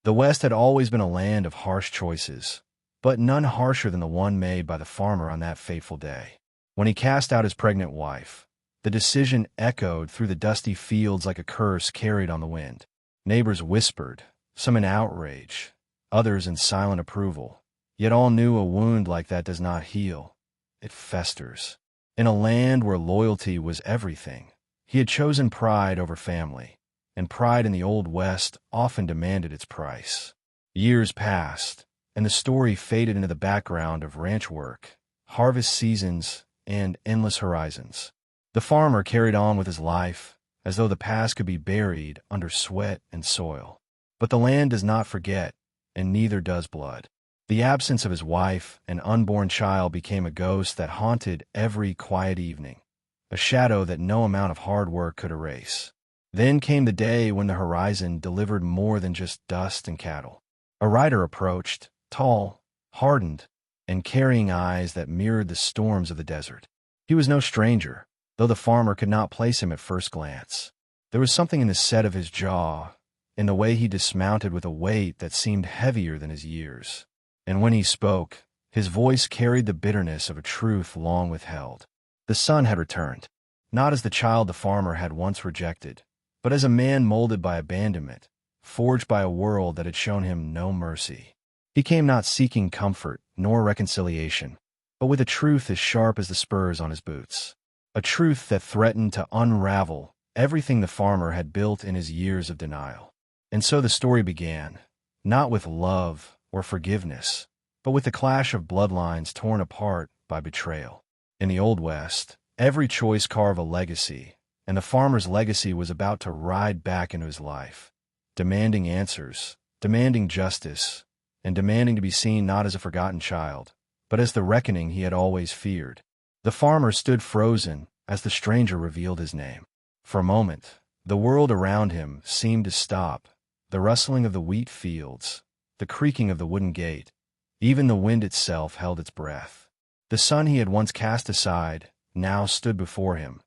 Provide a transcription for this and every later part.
The West had always been a land of harsh choices, but none harsher than the one made by the farmer on that fateful day. When he cast out his pregnant wife, the decision echoed through the dusty fields like a curse carried on the wind. Neighbors whispered, some in outrage, others in silent approval. Yet all knew a wound like that does not heal. It festers. In a land where loyalty was everything, he had chosen pride over family, and pride in the Old West often demanded its price. Years passed, and the story faded into the background of ranch work, harvest seasons, and endless horizons. The farmer carried on with his life, as though the past could be buried under sweat and soil. But the land does not forget, and neither does blood. The absence of his wife and unborn child became a ghost that haunted every quiet evening, a shadow that no amount of hard work could erase. Then came the day when the horizon delivered more than just dust and cattle. A rider approached, tall, hardened, and carrying eyes that mirrored the storms of the desert. He was no stranger, though the farmer could not place him at first glance. There was something in the set of his jaw, in the way he dismounted with a weight that seemed heavier than his years. And when he spoke, his voice carried the bitterness of a truth long withheld. The son had returned, not as the child the farmer had once rejected, but as a man molded by abandonment, forged by a world that had shown him no mercy. He came not seeking comfort nor reconciliation, but with a truth as sharp as the spurs on his boots, a truth that threatened to unravel everything the farmer had built in his years of denial. And so the story began, not with love or forgiveness, but with the clash of bloodlines torn apart by betrayal. In the Old West, every choice carved a legacy, and the farmer's legacy was about to ride back into his life, demanding answers, demanding justice, and demanding to be seen not as a forgotten child, but as the reckoning he had always feared. The farmer stood frozen as the stranger revealed his name. For a moment, the world around him seemed to stop, the rustling of the wheat fields, the creaking of the wooden gate, even the wind itself held its breath. The son he had once cast aside now stood before him,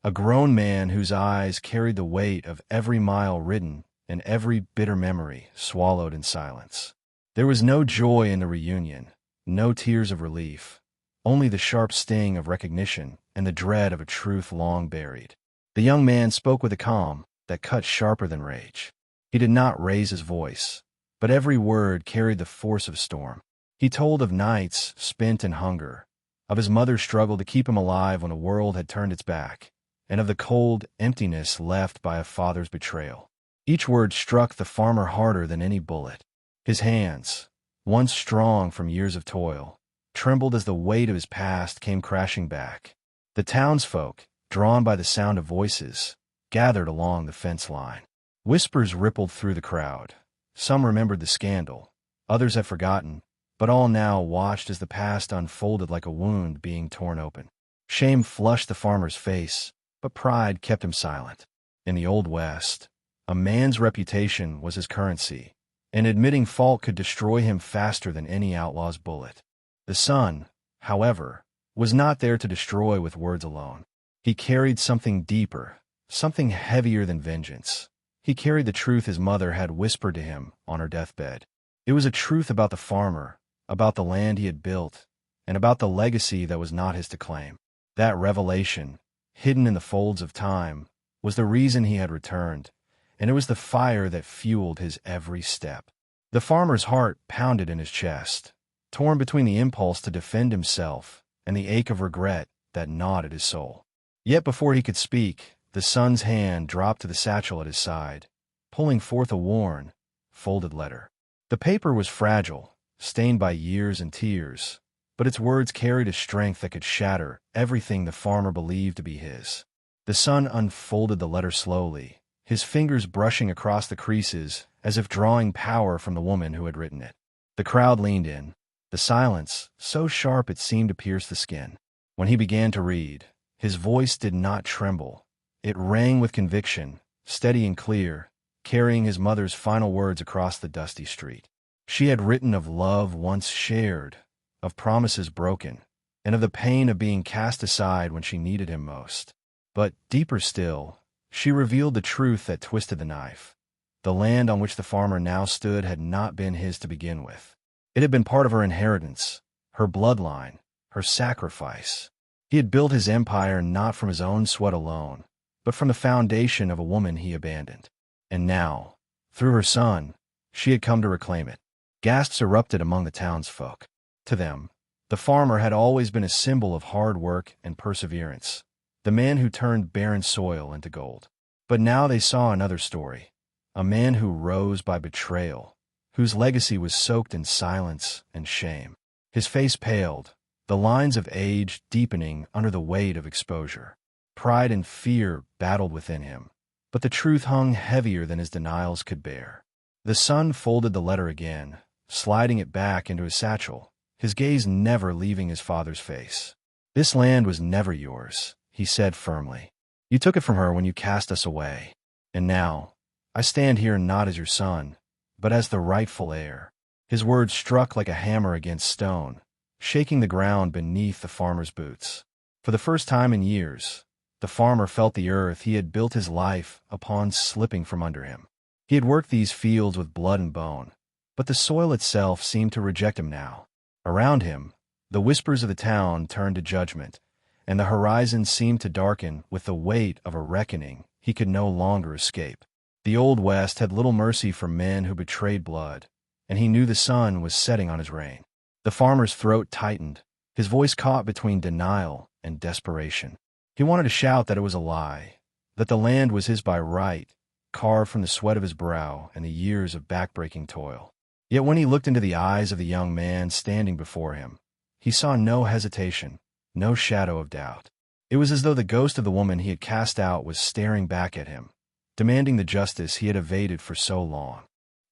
a grown man whose eyes carried the weight of every mile ridden and every bitter memory swallowed in silence. There was no joy in the reunion, no tears of relief, only the sharp sting of recognition and the dread of a truth long buried. The young man spoke with a calm that cut sharper than rage. He did not raise his voice, but every word carried the force of storm. He told of nights spent in hunger, of his mother's struggle to keep him alive when the world had turned its back, and of the cold emptiness left by a father's betrayal. Each word struck the farmer harder than any bullet. His hands, once strong from years of toil, trembled as the weight of his past came crashing back. The townsfolk, drawn by the sound of voices, gathered along the fence line. Whispers rippled through the crowd. Some remembered the scandal, others had forgotten, but all now watched as the past unfolded like a wound being torn open. Shame flushed the farmer's face, but pride kept him silent. In the Old West, a man's reputation was his currency, and admitting fault could destroy him faster than any outlaw's bullet. The son, however, was not there to destroy with words alone. He carried something deeper, something heavier than vengeance. He carried the truth his mother had whispered to him on her deathbed. It was a truth about the farmer, about the land he had built, and about the legacy that was not his to claim. That revelation, hidden in the folds of time, was the reason he had returned, and it was the fire that fueled his every step. The farmer's heart pounded in his chest, torn between the impulse to defend himself and the ache of regret that gnawed at his soul. Yet before he could speak, the son's hand dropped to the satchel at his side, pulling forth a worn, folded letter. The paper was fragile, stained by years and tears, but its words carried a strength that could shatter everything the farmer believed to be his. The son unfolded the letter slowly, his fingers brushing across the creases as if drawing power from the woman who had written it. The crowd leaned in, the silence so sharp it seemed to pierce the skin. When he began to read, his voice did not tremble. It rang with conviction, steady and clear, carrying his mother's final words across the dusty street. She had written of love once shared, of promises broken, and of the pain of being cast aside when she needed him most. But deeper still, she revealed the truth that twisted the knife. The land on which the farmer now stood had not been his to begin with. It had been part of her inheritance, her bloodline, her sacrifice. He had built his empire not from his own sweat alone, but from the foundation of a woman he abandoned. And now, through her son, she had come to reclaim it. Gasps erupted among the townsfolk. To them, the farmer had always been a symbol of hard work and perseverance, the man who turned barren soil into gold. But now they saw another story, a man who rose by betrayal, whose legacy was soaked in silence and shame. His face paled, the lines of age deepening under the weight of exposure. Pride and fear battled within him, but the truth hung heavier than his denials could bear. The son folded the letter again, sliding it back into his satchel, his gaze never leaving his father's face. "This land was never yours," he said firmly. "You took it from her when you cast us away. And now, I stand here not as your son, but as the rightful heir." His words struck like a hammer against stone, shaking the ground beneath the farmer's boots. For the first time in years, the farmer felt the earth he had built his life upon slipping from under him. He had worked these fields with blood and bone, but the soil itself seemed to reject him now. Around him, the whispers of the town turned to judgment, and the horizon seemed to darken with the weight of a reckoning he could no longer escape. The Old West had little mercy for men who betrayed blood, and he knew the sun was setting on his reign. The farmer's throat tightened, his voice caught between denial and desperation. He wanted to shout that it was a lie, that the land was his by right, carved from the sweat of his brow and the years of backbreaking toil. Yet when he looked into the eyes of the young man standing before him, he saw no hesitation, no shadow of doubt. It was as though the ghost of the woman he had cast out was staring back at him, demanding the justice he had evaded for so long.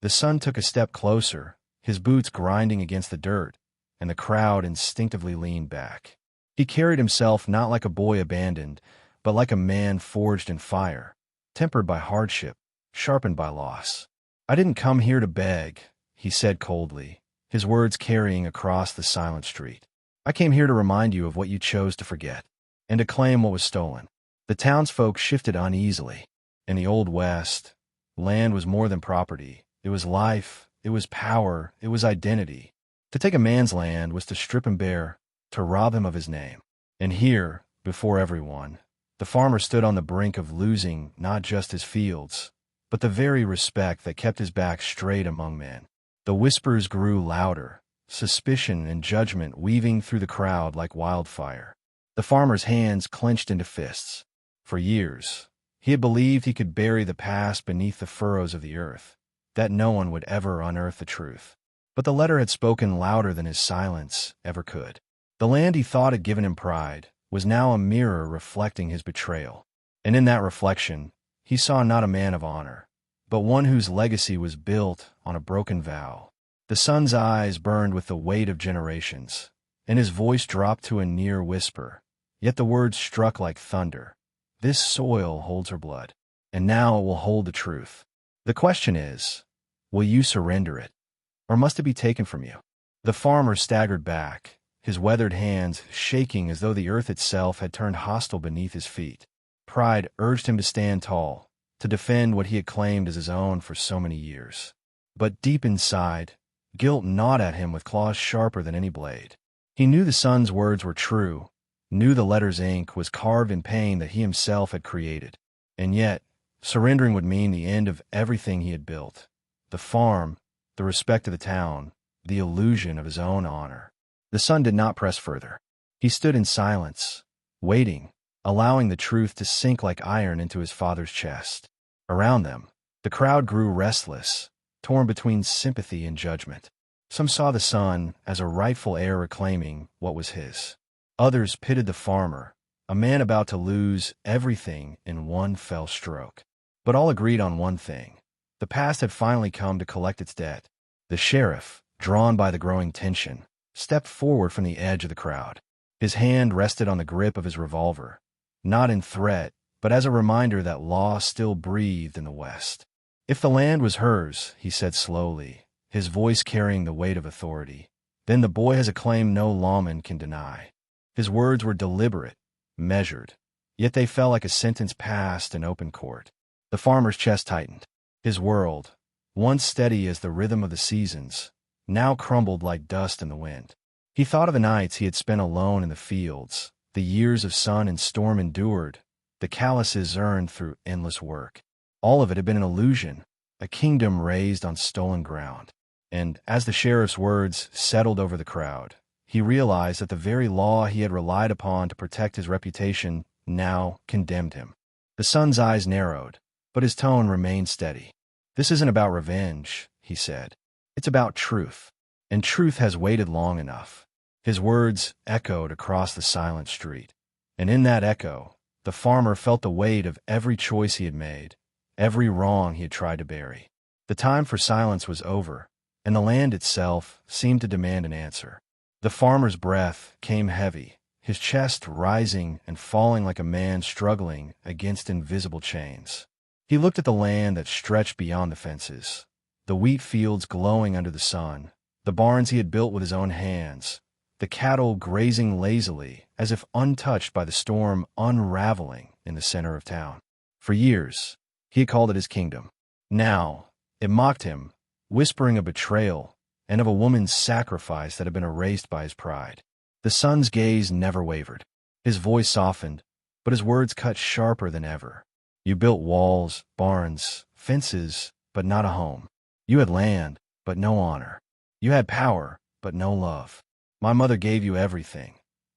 The son took a step closer, his boots grinding against the dirt, and the crowd instinctively leaned back. He carried himself not like a boy abandoned, but like a man forged in fire, tempered by hardship, sharpened by loss. "I didn't come here to beg," he said coldly, his words carrying across the silent street. "I came here to remind you of what you chose to forget, and to claim what was stolen." The townsfolk shifted uneasily. In the Old West, land was more than property. It was life, it was power, it was identity. To take a man's land was to strip him bare, to rob him of his name. And here, before everyone, the farmer stood on the brink of losing not just his fields, but the very respect that kept his back straight among men. The whispers grew louder, suspicion and judgment weaving through the crowd like wildfire. The farmer's hands clenched into fists. For years, he had believed he could bury the past beneath the furrows of the earth, that no one would ever unearth the truth. But the letter had spoken louder than his silence ever could. The land he thought had given him pride was now a mirror reflecting his betrayal. And in that reflection, he saw not a man of honor, but one whose legacy was built on a broken vow. The son's eyes burned with the weight of generations, and his voice dropped to a near whisper, yet the words struck like thunder. "This soil holds her blood, and now it will hold the truth. The question is, will you surrender it, or must it be taken from you?" The farmer staggered back, his weathered hands shaking as though the earth itself had turned hostile beneath his feet. Pride urged him to stand tall, to defend what he had claimed as his own for so many years. But deep inside, guilt gnawed at him with claws sharper than any blade. He knew the son's words were true, knew the letter's ink was carved in pain that he himself had created. And yet, surrendering would mean the end of everything he had built. The farm, the respect of the town, the illusion of his own honor. The son did not press further. He stood in silence, waiting, allowing the truth to sink like iron into his father's chest. Around them, the crowd grew restless, torn between sympathy and judgment. Some saw the son as a rightful heir reclaiming what was his. Others pitied the farmer, a man about to lose everything in one fell stroke. But all agreed on one thing. The past had finally come to collect its debt. The sheriff, drawn by the growing tension, stepped forward from the edge of the crowd. His hand rested on the grip of his revolver, not in threat, but as a reminder that law still breathed in the West. "If the land was hers," he said slowly, his voice carrying the weight of authority, "then the boy has a claim no lawman can deny." His words were deliberate, measured, yet they fell like a sentence passed in open court. The farmer's chest tightened. His world, once steady as the rhythm of the seasons, now crumbled like dust in the wind. He thought of the nights he had spent alone in the fields, the years of sun and storm endured, the calluses earned through endless work. All of it had been an illusion, a kingdom raised on stolen ground. And as the sheriff's words settled over the crowd, he realized that the very law he had relied upon to protect his reputation now condemned him. The son's eyes narrowed, but his tone remained steady. "This isn't about revenge," he said. "It's about truth. And truth has waited long enough." His words echoed across the silent street. And in that echo, the farmer felt the weight of every choice he had made, every wrong he had tried to bury. The time for silence was over, and the land itself seemed to demand an answer. The farmer's breath came heavy, his chest rising and falling like a man struggling against invisible chains. He looked at the land that stretched beyond the fences, the wheat fields glowing under the sun, the barns he had built with his own hands, the cattle grazing lazily as if untouched by the storm unraveling in the center of town. For years, he had called it his kingdom. Now, it mocked him, whispering of betrayal and of a woman's sacrifice that had been erased by his pride. The son's gaze never wavered. His voice softened, but his words cut sharper than ever. "You built walls, barns, fences, but not a home. You had land, but no honor. You had power, but no love. My mother gave you everything,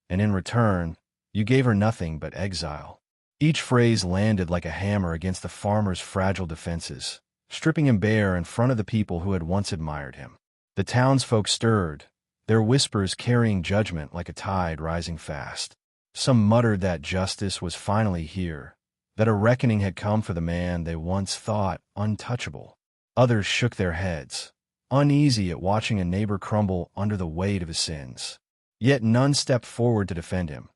and in return, you gave her nothing but exile." Each phrase landed like a hammer against the farmer's fragile defenses, stripping him bare in front of the people who had once admired him. The townsfolk stirred, their whispers carrying judgment like a tide rising fast. Some muttered that justice was finally here, that a reckoning had come for the man they once thought untouchable. Others shook their heads, uneasy at watching a neighbor crumble under the weight of his sins. Yet none stepped forward to defend him.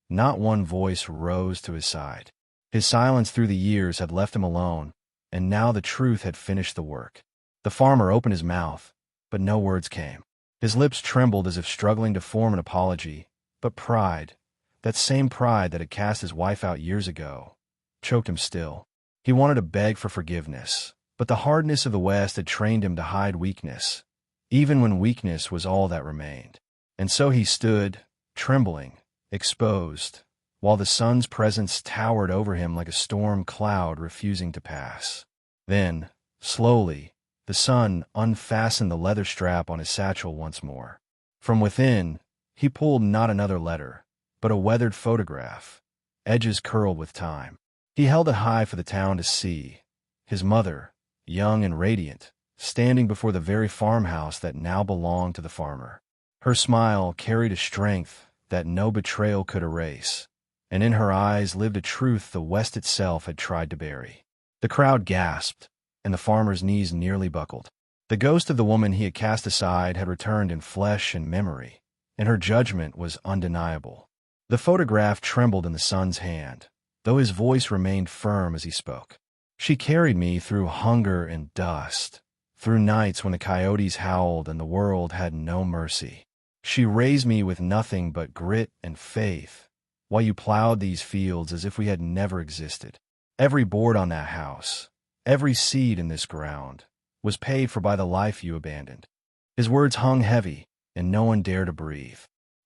Not one voice rose to his side. His silence through the years had left him alone, and now the truth had finished the work. The farmer opened his mouth, but no words came. His lips trembled as if struggling to form an apology, but pride, that same pride that had cast his wife out years ago, choked him still. He wanted to beg for forgiveness, but the hardness of the West had trained him to hide weakness, even when weakness was all that remained. And so he stood, trembling, exposed, while the sun's presence towered over him like a storm cloud refusing to pass. Then, slowly, the sun unfastened the leather strap on his satchel once more. From within, he pulled not another letter, but a weathered photograph, edges curled with time. He held it high for the town to see, his mother, young and radiant, standing before the very farmhouse that now belonged to the farmer. Her smile carried a strength that no betrayal could erase, and in her eyes lived a truth the West itself had tried to bury. The crowd gasped, and the farmer's knees nearly buckled. The ghost of the woman he had cast aside had returned in flesh and memory, and her judgment was undeniable. The photograph trembled in the son's hand, though his voice remained firm as he spoke. "She carried me through hunger and dust, through nights when the coyotes howled and the world had no mercy. She raised me with nothing but grit and faith, while you plowed these fields as if we had never existed. Every board on that house, every seed in this ground, was paid for by the life you abandoned." His words hung heavy, and no one dared to breathe.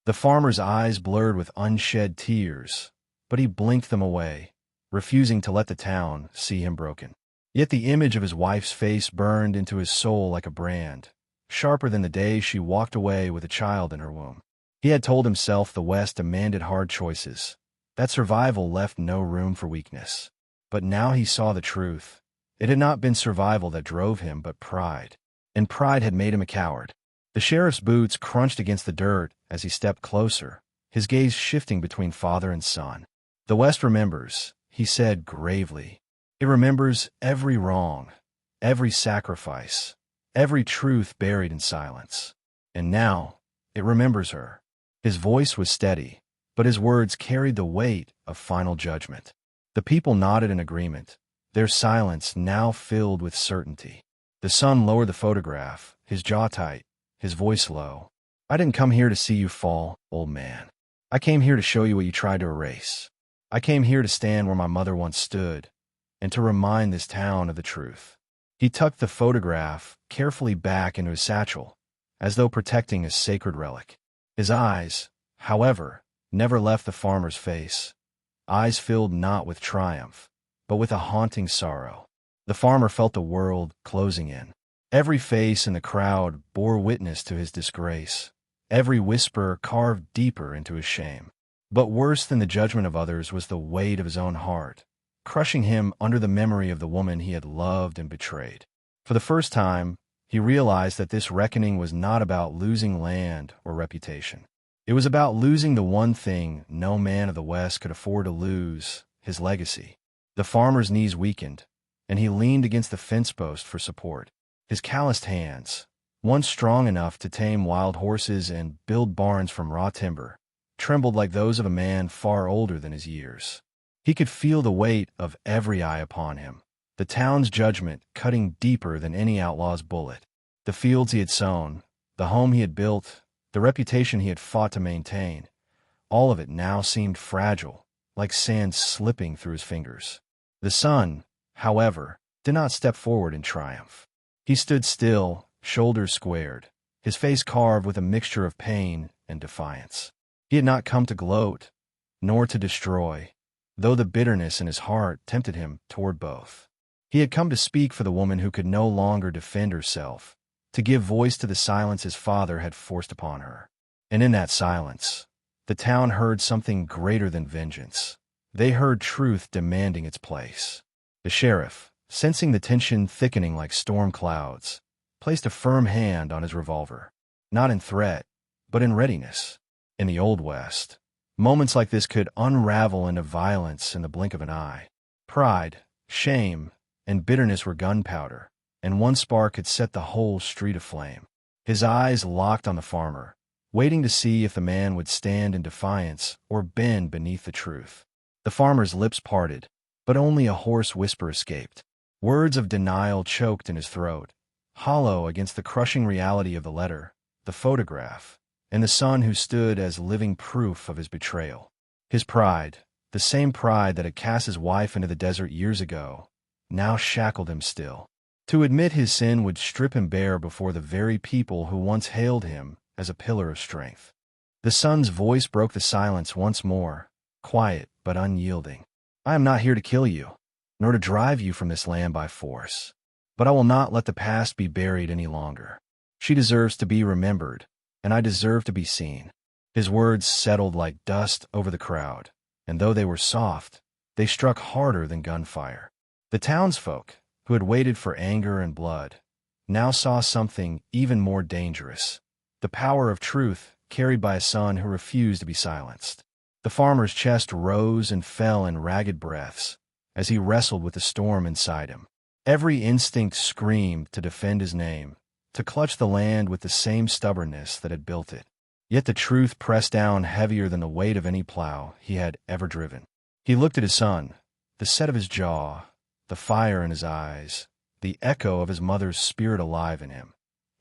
The farmer's eyes blurred with unshed tears, but he blinked them away, refusing to let the town see him broken. Yet the image of his wife's face burned into his soul like a brand, sharper than the day she walked away with a child in her womb. He had told himself the West demanded hard choices, that survival left no room for weakness. But now he saw the truth. It had not been survival that drove him, but pride. And pride had made him a coward. The sheriff's boots crunched against the dirt as he stepped closer, his gaze shifting between father and son. "The West remembers," he said gravely. "It remembers every wrong, every sacrifice, every truth buried in silence. And now, it remembers her." His voice was steady, but his words carried the weight of final judgment. The people nodded in agreement, their silence now filled with certainty. The son lowered the photograph, his jaw tight, his voice low. "I didn't come here to see you fall, old man. I came here to show you what you tried to erase. I came here to stand where my mother once stood, and to remind this town of the truth. He tucked the photograph carefully back into his satchel, as though protecting a sacred relic. His eyes, however, never left the farmer's face, eyes filled not with triumph, but with a haunting sorrow. The farmer felt the world closing in. Every face in the crowd bore witness to his disgrace, every whisper carved deeper into his shame. But worse than the judgment of others was the weight of his own heart, crushing him under the memory of the woman he had loved and betrayed. For the first time, he realized that this reckoning was not about losing land or reputation. It was about losing the one thing no man of the West could afford to lose, his legacy. The farmer's knees weakened, and he leaned against the fence post for support. His calloused hands, once strong enough to tame wild horses and build barns from raw timber, trembled like those of a man far older than his years. He could feel the weight of every eye upon him, the town's judgment cutting deeper than any outlaw's bullet. The fields he had sown, the home he had built, the reputation he had fought to maintain, all of it now seemed fragile, like sand slipping through his fingers. The son, however, did not step forward in triumph. He stood still, shoulders squared, his face carved with a mixture of pain and defiance. He had not come to gloat, nor to destroy, though the bitterness in his heart tempted him toward both. He had come to speak for the woman who could no longer defend herself, to give voice to the silence his father had forced upon her. And in that silence, the town heard something greater than vengeance. They heard truth demanding its place. The sheriff, sensing the tension thickening like storm clouds, placed a firm hand on his revolver, not in threat, but in readiness. In the Old West, moments like this could unravel into violence in the blink of an eye. Pride, shame, and bitterness were gunpowder, and one spark could set the whole street aflame. His eyes locked on the farmer, waiting to see if the man would stand in defiance or bend beneath the truth. The farmer's lips parted, but only a hoarse whisper escaped. Words of denial choked in his throat, hollow against the crushing reality of the letter, the photograph, and the son who stood as living proof of his betrayal. His pride, the same pride that had cast his wife into the desert years ago, now shackled him still. To admit his sin would strip him bare before the very people who once hailed him as a pillar of strength. The son's voice broke the silence once more, quiet but unyielding. "I am not here to kill you, nor to drive you from this land by force. But I will not let the past be buried any longer. She deserves to be remembered, and I deserve to be seen." His words settled like dust over the crowd, and though they were soft, they struck harder than gunfire. The townsfolk, who had waited for anger and blood, now saw something even more dangerous: the power of truth carried by a son who refused to be silenced. The farmer's chest rose and fell in ragged breaths as he wrestled with the storm inside him. Every instinct screamed to defend his name, to clutch the land with the same stubbornness that had built it. Yet the truth pressed down heavier than the weight of any plow he had ever driven. He looked at his son, the set of his jaw, the fire in his eyes, the echo of his mother's spirit alive in him.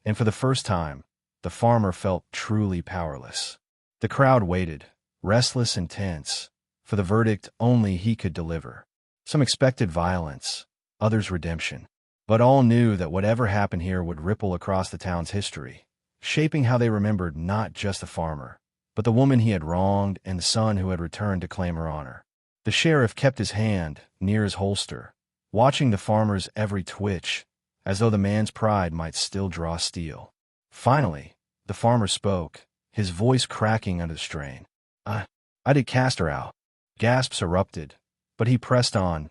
And for the first time, the farmer felt truly powerless. The crowd waited, restless and tense, for the verdict only he could deliver. Some expected violence, others redemption. But all knew that whatever happened here would ripple across the town's history, shaping how they remembered not just the farmer, but the woman he had wronged and the son who had returned to claim her honor. The sheriff kept his hand near his holster, watching the farmer's every twitch, as though the man's pride might still draw steel. Finally, the farmer spoke, his voice cracking under the strain. I did cast her out." Gasps erupted, but he pressed on,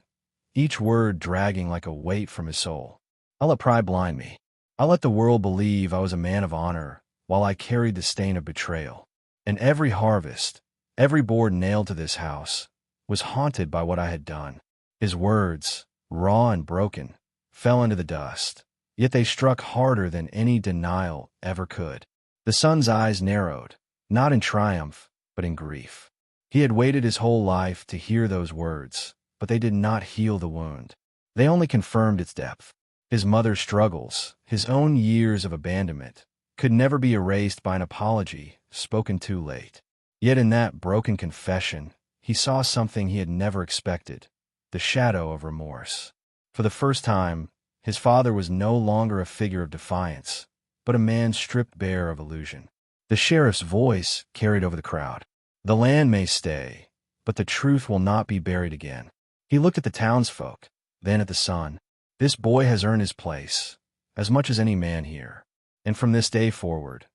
each word dragging like a weight from his soul. "I'll let pride blind me. I'll let the world believe I was a man of honor while I carried the stain of betrayal. And every harvest, every board nailed to this house, was haunted by what I had done." His words, raw and broken, fell into the dust, yet they struck harder than any denial ever could. The son's eyes narrowed, not in triumph, but in grief. He had waited his whole life to hear those words, but they did not heal the wound. They only confirmed its depth. His mother's struggles, his own years of abandonment, could never be erased by an apology spoken too late. Yet in that broken confession, he saw something he had never expected: the shadow of remorse. For the first time, His father was no longer a figure of defiance, but a man stripped bare of illusion. The sheriff's voice carried over the crowd. The land may stay, but the truth will not be buried again. He looked at the townsfolk, then at the son. This boy has earned his place, as much as any man here. And from this day forward,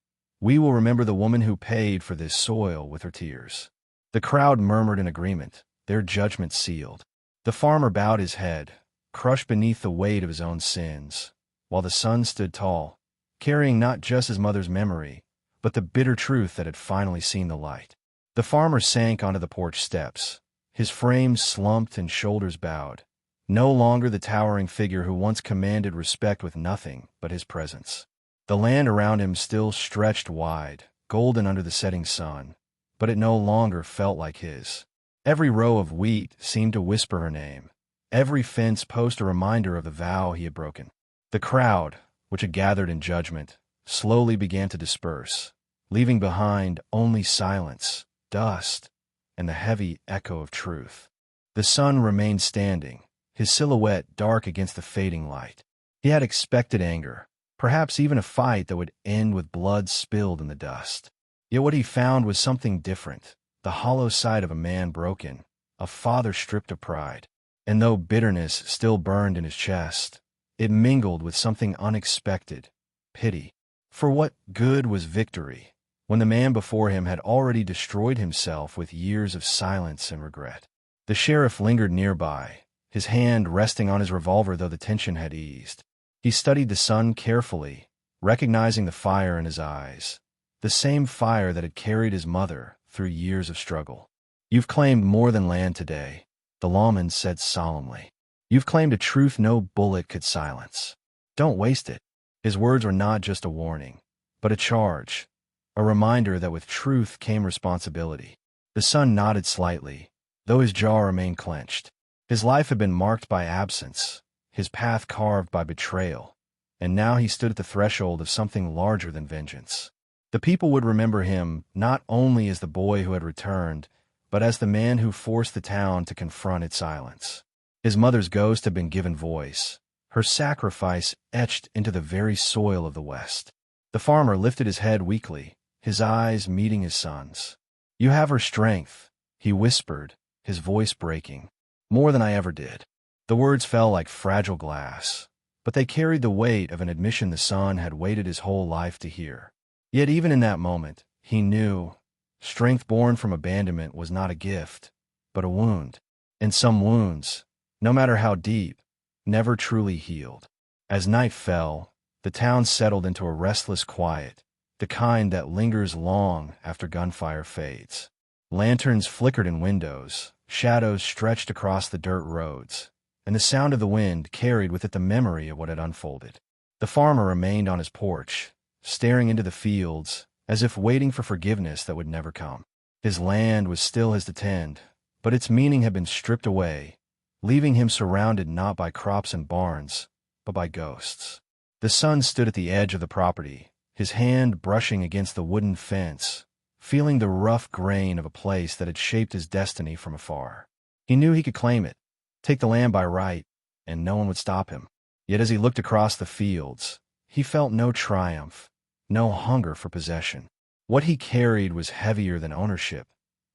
we will remember the woman who paid for this soil with her tears. The crowd murmured in agreement, their judgment sealed. The farmer bowed his head, crushed beneath the weight of his own sins, while the son stood tall, carrying not just his mother's memory, but the bitter truth that had finally seen the light. The farmer sank onto the porch steps, his frame slumped and shoulders bowed, no longer the towering figure who once commanded respect with nothing but his presence. The land around him still stretched wide, golden under the setting sun, but it no longer felt like his. Every row of wheat seemed to whisper her name, every fence post a reminder of the vow he had broken. The crowd, which had gathered in judgment, slowly began to disperse, leaving behind only silence, dust, and the heavy echo of truth. The sun remained standing, his silhouette dark against the fading light. He had expected anger, perhaps even a fight that would end with blood spilled in the dust. Yet what he found was something different, the hollow side of a man broken, a father stripped of pride. And though bitterness still burned in his chest, it mingled with something unexpected, pity. For what good was victory, when the man before him had already destroyed himself with years of silence and regret? The sheriff lingered nearby, his hand resting on his revolver though the tension had eased. He studied the son carefully, recognizing the fire in his eyes, the same fire that had carried his mother through years of struggle. "You've claimed more than land today," the lawman said solemnly. "You've claimed a truth no bullet could silence. Don't waste it." His words were not just a warning, but a charge, a reminder that with truth came responsibility. The son nodded slightly, though his jaw remained clenched. His life had been marked by absence, his path carved by betrayal, and now he stood at the threshold of something larger than vengeance. The people would remember him not only as the boy who had returned, but as the man who forced the town to confront its silence. His mother's ghost had been given voice, her sacrifice etched into the very soil of the West. The farmer lifted his head weakly, his eyes meeting his son's. "You have her strength," he whispered, his voice breaking. "More than I ever did." The words fell like fragile glass, but they carried the weight of an admission the son had waited his whole life to hear. Yet even in that moment, he knew strength born from abandonment was not a gift, but a wound. And some wounds, no matter how deep, never truly healed. As night fell, the town settled into a restless quiet, the kind that lingers long after gunfire fades. Lanterns flickered in windows, shadows stretched across the dirt roads, and the sound of the wind carried with it the memory of what had unfolded. The farmer remained on his porch, staring into the fields, as if waiting for forgiveness that would never come. His land was still his to tend, but its meaning had been stripped away, leaving him surrounded not by crops and barns, but by ghosts. The son stood at the edge of the property, his hand brushing against the wooden fence, feeling the rough grain of a place that had shaped his destiny from afar. He knew he could claim it, take the land by right, and no one would stop him. Yet as he looked across the fields, he felt no triumph, no hunger for possession. What he carried was heavier than ownership.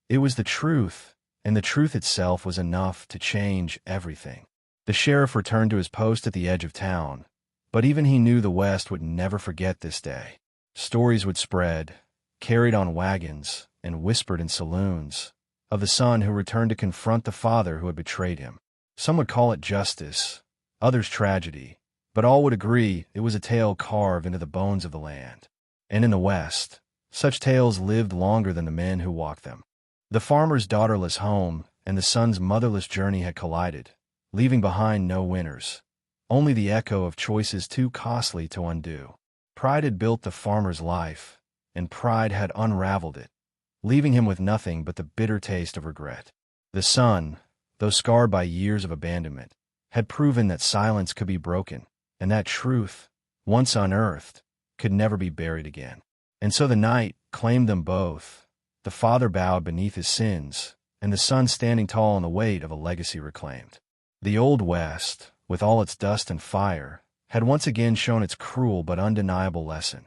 It was the truth, and the truth itself was enough to change everything. The sheriff returned to his post at the edge of town, but even he knew the West would never forget this day. Stories would spread, carried on wagons and whispered in saloons, of the son who returned to confront the father who had betrayed him. Some would call it justice, others tragedy, but all would agree it was a tale carved into the bones of the land. And in the West, such tales lived longer than the men who walked them. The farmer's daughterless home and the son's motherless journey had collided, leaving behind no winners, only the echo of choices too costly to undo. Pride had built the farmer's life, and pride had unraveled it, leaving him with nothing but the bitter taste of regret. The son, though scarred by years of abandonment, had proven that silence could be broken, and that truth, once unearthed, could never be buried again. And so the night claimed them both. The father bowed beneath his sins, and the son standing tall in the weight of a legacy reclaimed. The Old West, with all its dust and fire, had once again shown its cruel but undeniable lesson.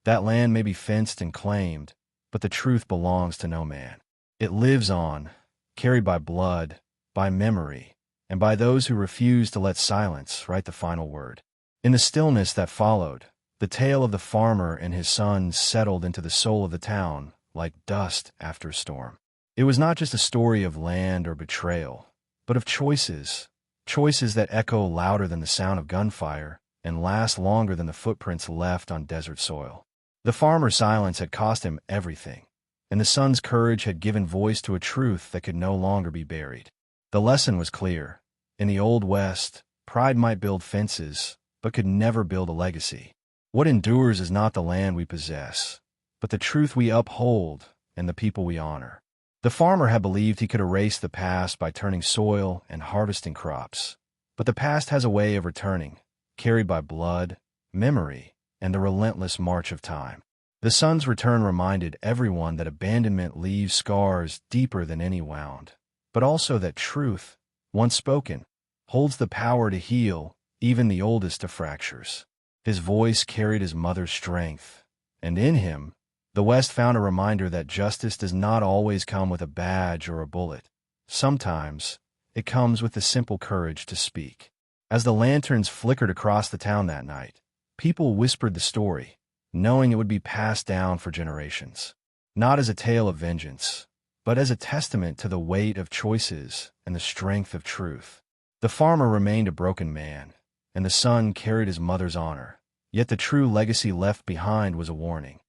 That land may be fenced and claimed, but the truth belongs to no man. It lives on, carried by blood, by memory, and by those who refuse to let silence write the final word. In the stillness that followed, the tale of the farmer and his sons settled into the soul of the town like dust after a storm. It was not just a story of land or betrayal, but of choices that echo louder than the sound of gunfire and last longer than the footprints left on desert soil. The farmer's silence had cost him everything, and the son's courage had given voice to a truth that could no longer be buried. The lesson was clear. In the Old West, pride might build fences, but could never build a legacy. What endures is not the land we possess, but the truth we uphold and the people we honor. The farmer had believed he could erase the past by turning soil and harvesting crops, but the past has a way of returning, carried by blood, memory, and the relentless march of time. The son's return reminded everyone that abandonment leaves scars deeper than any wound, but also that truth, once spoken, holds the power to heal even the oldest of fractures. His voice carried his mother's strength, and in him, the West found a reminder that justice does not always come with a badge or a bullet. Sometimes, it comes with the simple courage to speak. As the lanterns flickered across the town that night, people whispered the story, knowing it would be passed down for generations. Not as a tale of vengeance, but as a testament to the weight of choices and the strength of truth. The farmer remained a broken man, and the son carried his mother's honor. Yet the true legacy left behind was a warning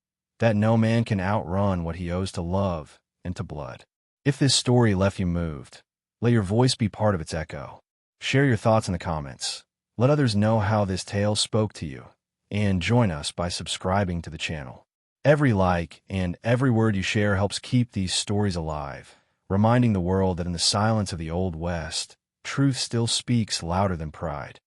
that no man can outrun what he owes to love and to blood. If this story left you moved, let your voice be part of its echo. Share your thoughts in the comments. Let others know how this tale spoke to you, and join us by subscribing to the channel. Every like and every word you share helps keep these stories alive, reminding the world that in the silence of the Old West, truth still speaks louder than pride.